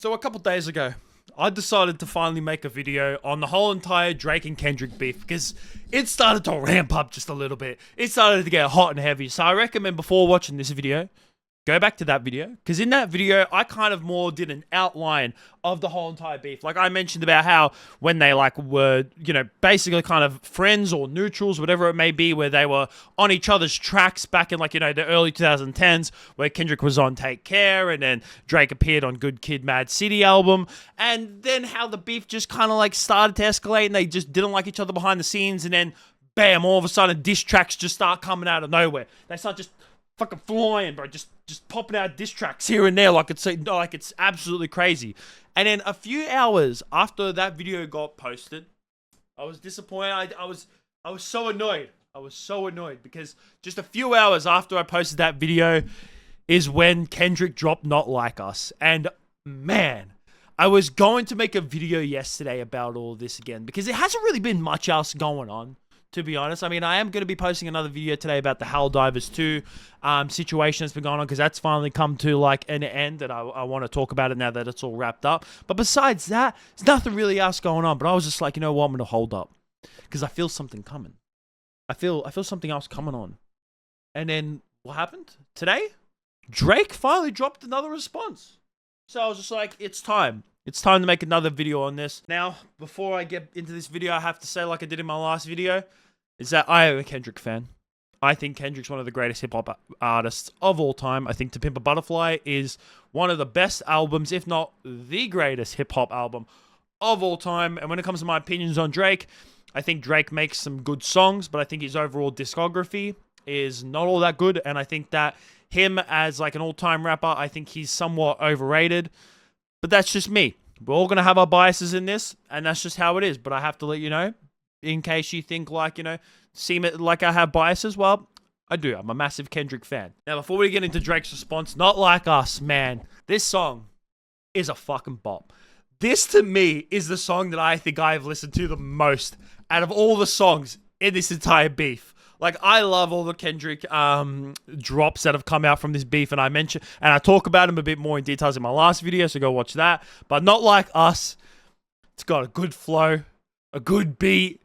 So a couple days ago, I decided to finally make a video on the whole entire Drake and Kendrick beef because it started to ramp up just a little bit. It started to get hot and heavy. So I recommend before watching this video, go back to that video, because in that video, I kind of more did an outline of the whole entire beef. Like I mentioned about how when they were, basically kind of friends or neutrals, whatever it may be, where they were on each other's tracks back in the early 2010s, where Kendrick was on Take Care and then Drake appeared on Good Kid, Mad City album. And then how the beef just kind of started to escalate and they just didn't like each other behind the scenes. And then bam, all of a sudden diss tracks just start coming out of nowhere. They start just fucking flying, bro. Just popping out diss tracks here and there like it's absolutely crazy. And then a few hours after that video got posted, I was disappointed. I was so annoyed. I was so annoyed because just a few hours after I posted that video is when Kendrick dropped Not Like Us. And man, I was going to make a video yesterday about all this again because it hasn't really been much else going on, to be honest. I mean, I am going to be posting another video today about the Helldivers 2 situation that's been going on because that's finally come to an end and I want to talk about it now that it's all wrapped up. But besides that, there's nothing really else going on. But I was just like, you know what, I'm going to hold up because I feel something coming. I feel something else coming on. And then what happened? Today, Drake finally dropped another response. So I was just like, it's time. It's time to make another video on this. Now, before I get into this video, I have to say, like I did in my last video, is that I am a Kendrick fan. I think Kendrick's one of the greatest hip-hop artists of all time. I think To Pimp a Butterfly is one of the best albums, if not the greatest hip-hop album of all time. And when it comes to my opinions on Drake, I think Drake makes some good songs, but I think his overall discography is not all that good. And I think that him as an all-time rapper, I think he's somewhat overrated. But that's just me. We're all going to have our biases in this, and that's just how it is. But I have to let you know, in case you think seem it like I have biases, well, I do. I'm a massive Kendrick fan. Now, before we get into Drake's response, Not Like Us, man, this song is a fucking bop. This, to me, is the song that I think I've listened to the most out of all the songs in this entire beef. I love all the Kendrick drops that have come out from this beef, and I talk about them a bit more in details in my last video, so go watch that. But Not Like Us, it's got a good flow, a good beat,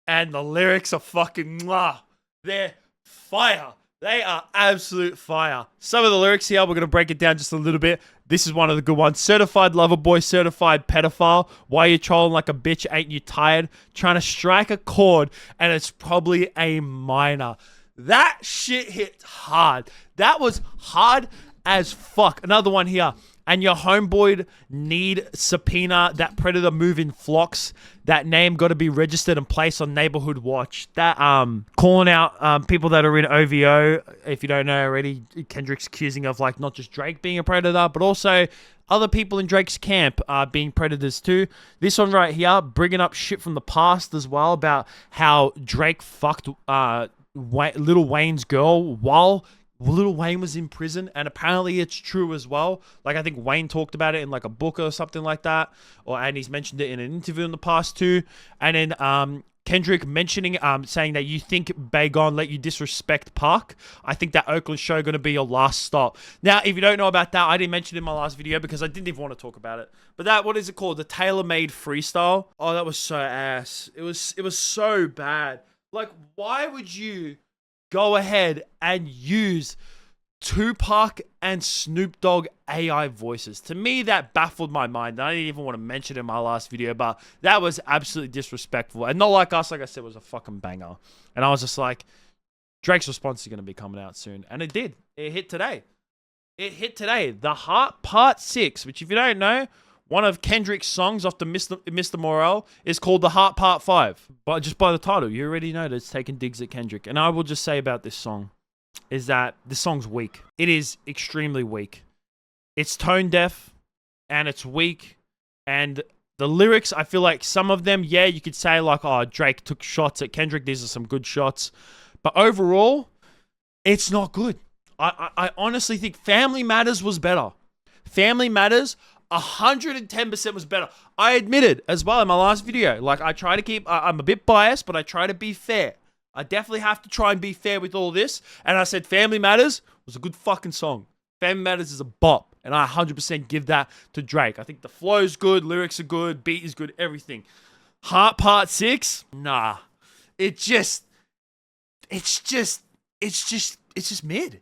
and the lyrics are fucking mwah. They're fire. They are absolute fire. Some of the lyrics here, we're going to break it down just a little bit. This is one of the good ones. Certified lover boy, certified pedophile. Why you trolling like a bitch? Ain't you tired? Trying to strike a chord, and it's probably a minor. That shit hit hard. That was hard as fuck. Another one here. And your homeboy need subpoena. That predator move in flocks. That name got to be registered and placed on neighborhood watch. That calling out people that are in OVO. If you don't know already, Kendrick's accusing of not just Drake being a predator, but also other people in Drake's camp being predators too. This one right here, bringing up shit from the past as well about how Drake fucked Lil Wayne's girl while Lil Wayne was in prison, and apparently it's true as well. I think Wayne talked about it in a book or something like that, and he's mentioned it in an interview in the past too. And then Kendrick mentioning, saying that you think Baygon let you disrespect Park. I think that Oakland show going to be your last stop. Now, if you don't know about that, I didn't mention it in my last video because I didn't even want to talk about it. But that, what is it called? The tailor-made freestyle. Oh, that was so ass. It was so bad. Why would you go ahead and use Tupac and Snoop Dogg AI voices? To me, that baffled my mind. I didn't even want to mention it in my last video, but that was absolutely disrespectful. And Not Like Us, like I said, was a fucking banger. And I was just like, Drake's response is going to be coming out soon. And it did. It hit today. The Heart Part 6, which if you don't know, one of Kendrick's songs off the Mr. Morale is called The Heart Part 5. But just by the title, you already know that it's taking digs at Kendrick. And I will just say about this song is that the song's weak. It is extremely weak. It's tone deaf and it's weak. And the lyrics, I feel like some of them, yeah, you could say oh, Drake took shots at Kendrick. These are some good shots. But overall, it's not good. I honestly think Family Matters was better. Family Matters 110% was better. I admitted as well in my last video. I try to keep, I'm a bit biased, but I try to be fair. I definitely have to try and be fair with all this. And I said Family Matters was a good fucking song. Family Matters is a bop. And I 100% give that to Drake. I think the flow's good, lyrics are good, beat is good, everything. Heart Part 6? Nah. It's just mid.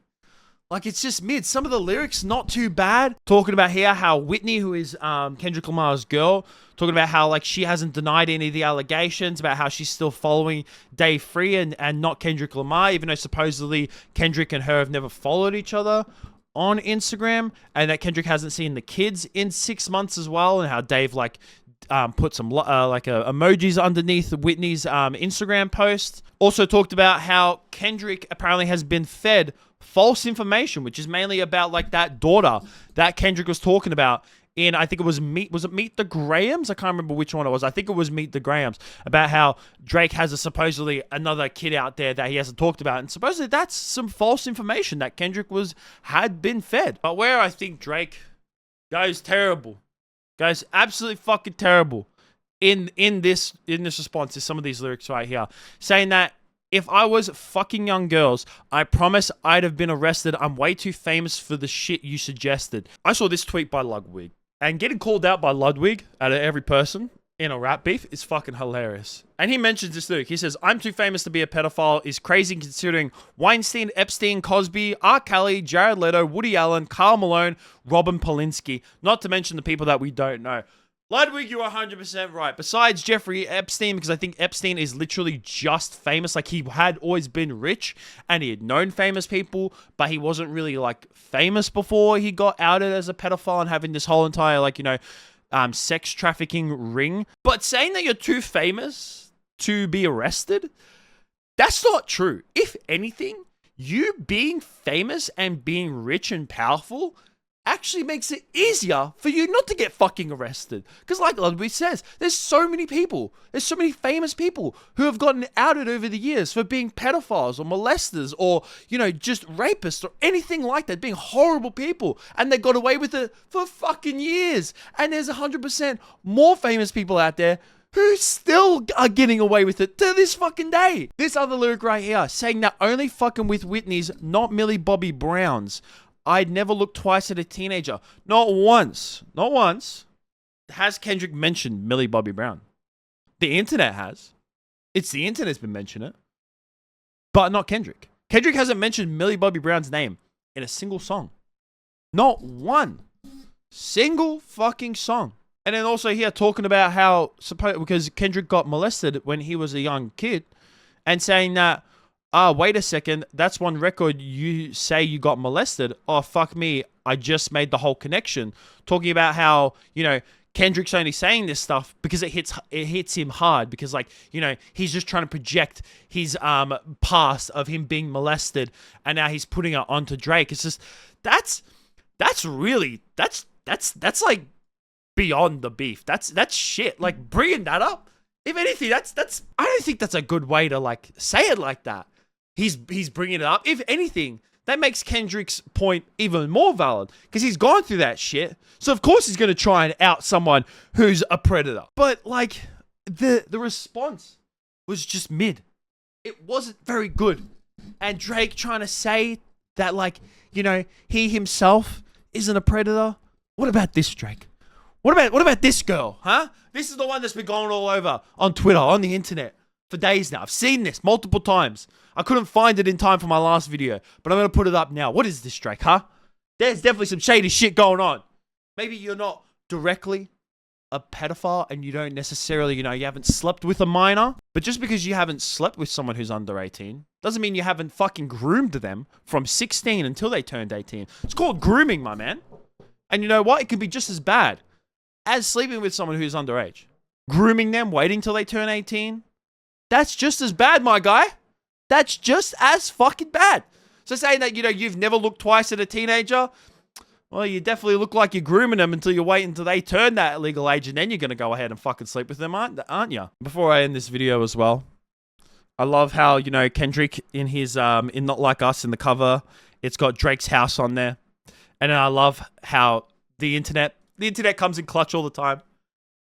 Like, it's just mid. Some of the lyrics, not too bad. Talking about here how Whitney, who is Kendrick Lamar's girl, talking about how, like, she hasn't denied any of the allegations, about how she's still following Dave Free and not Kendrick Lamar, even though supposedly Kendrick and her have never followed each other on Instagram, and that Kendrick hasn't seen the kids in 6 months as well, and how Dave, like, put some emojis underneath Whitney's Instagram post. Also talked about how Kendrick apparently has been fed false information, which is mainly about, like, that daughter that Kendrick was talking about in, I think it was Meet the Grahams? I can't remember which one it was. I think it was Meet the Grahams, about how Drake has supposedly another kid out there that he hasn't talked about, and supposedly that's some false information that Kendrick had been fed. But where I think Drake goes terrible, goes absolutely fucking terrible in this response is some of these lyrics right here, saying that if I was fucking young girls, I promise I'd have been arrested. I'm way too famous for the shit you suggested. I saw this tweet by Ludwig, and getting called out by Ludwig out of every person in a rap beef is fucking hilarious. And he mentions this lyric. He says, I'm too famous to be a pedophile is crazy considering Weinstein, Epstein, Cosby, R. Kelly, Jared Leto, Woody Allen, Karl Malone, Robin Polinsky, not to mention the people that we don't know. Ludwig, you're 100% right. Besides Jeffrey Epstein, because I think Epstein is literally just famous. Like, he had always been rich and he had known famous people, but he wasn't really, like, famous before he got outed as a pedophile and having this whole entire, like, you know, sex trafficking ring. But saying that you're too famous to be arrested, that's not true. If anything, you being famous and being rich and powerful actually makes it easier for you not to get fucking arrested. Because like Ludwig says, there's so many famous people who have gotten outed over the years for being pedophiles or molesters or, you know, just rapists or anything like that, being horrible people. And they got away with it for fucking years. And there's 100% more famous people out there who still are getting away with it to this fucking day. This other lyric right here, saying that only fucking with Whitney's, not Millie Bobby Brown's. I'd never look twice at a teenager. Not once has Kendrick mentioned Millie Bobby Brown. The internet has. It's the internet's been mentioning it. But not Kendrick. Kendrick hasn't mentioned Millie Bobby Brown's name in a single song. Not one single fucking song. And then also here talking about how, because Kendrick got molested when he was a young kid, and saying that, wait a second, that's one record you say you got molested. Oh, fuck me, I just made the whole connection. Talking about how, you know, Kendrick's only saying this stuff because it hits him hard. Because, like, you know, he's just trying to project his past of him being molested, and now he's putting it onto Drake. It's just, that's like beyond the beef. That's shit. Like, bringing that up, if anything, that's I don't think that's a good way to, like, say it like that. He's bringing it up. If anything, that makes Kendrick's point even more valid because he's gone through that shit. So of course he's going to try and out someone who's a predator. But like the response was just mid. It wasn't very good. And Drake trying to say that, like, you know, he himself isn't a predator. What about this, Drake? What about this girl, huh? This is the one that's been going all over on Twitter, on the internet for days now. I've seen this multiple times. I couldn't find it in time for my last video, but I'm going to put it up now. What is this, Drake, huh? There's definitely some shady shit going on. Maybe you're not directly a pedophile and you don't necessarily, you know, you haven't slept with a minor. But just because you haven't slept with someone who's under 18 doesn't mean you haven't fucking groomed them from 16 until they turned 18. It's called grooming, my man. And you know what? It can be just as bad as sleeping with someone who's underage. Grooming them, waiting till they turn 18. That's just as bad, my guy. That's just as fucking bad. So saying that, you know, you've never looked twice at a teenager, well, you definitely look like you're grooming them until you wait until they turn that legal age, and then you're going to go ahead and fucking sleep with them, aren't you? Before I end this video as well, I love how, you know, Kendrick in his, in Not Like Us, in the cover, it's got Drake's house on there. And then I love how the internet comes in clutch all the time.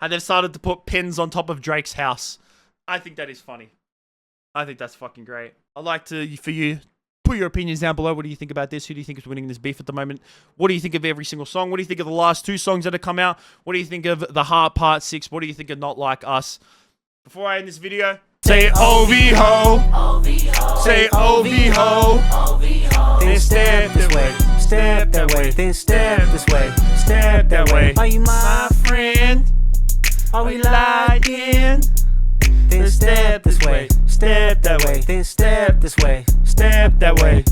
And they've started to put pins on top of Drake's house. I think that is funny. I think that's fucking great. I'd like for you Put your opinions down below. What do you think about this? Who do you think is winning this beef at the moment? What do you think of every single song? What do you think of the last 2 songs that have come out? What do you think of The Heart Part 6? What do you think of Not Like Us? Before I end this video, say OV-ho. Say OV-ho. Then step this way. Step that way. Then step this way. Step that way. Are you my friend? Are we lying? Then step this way. Step that way. Then step this way. Step that way.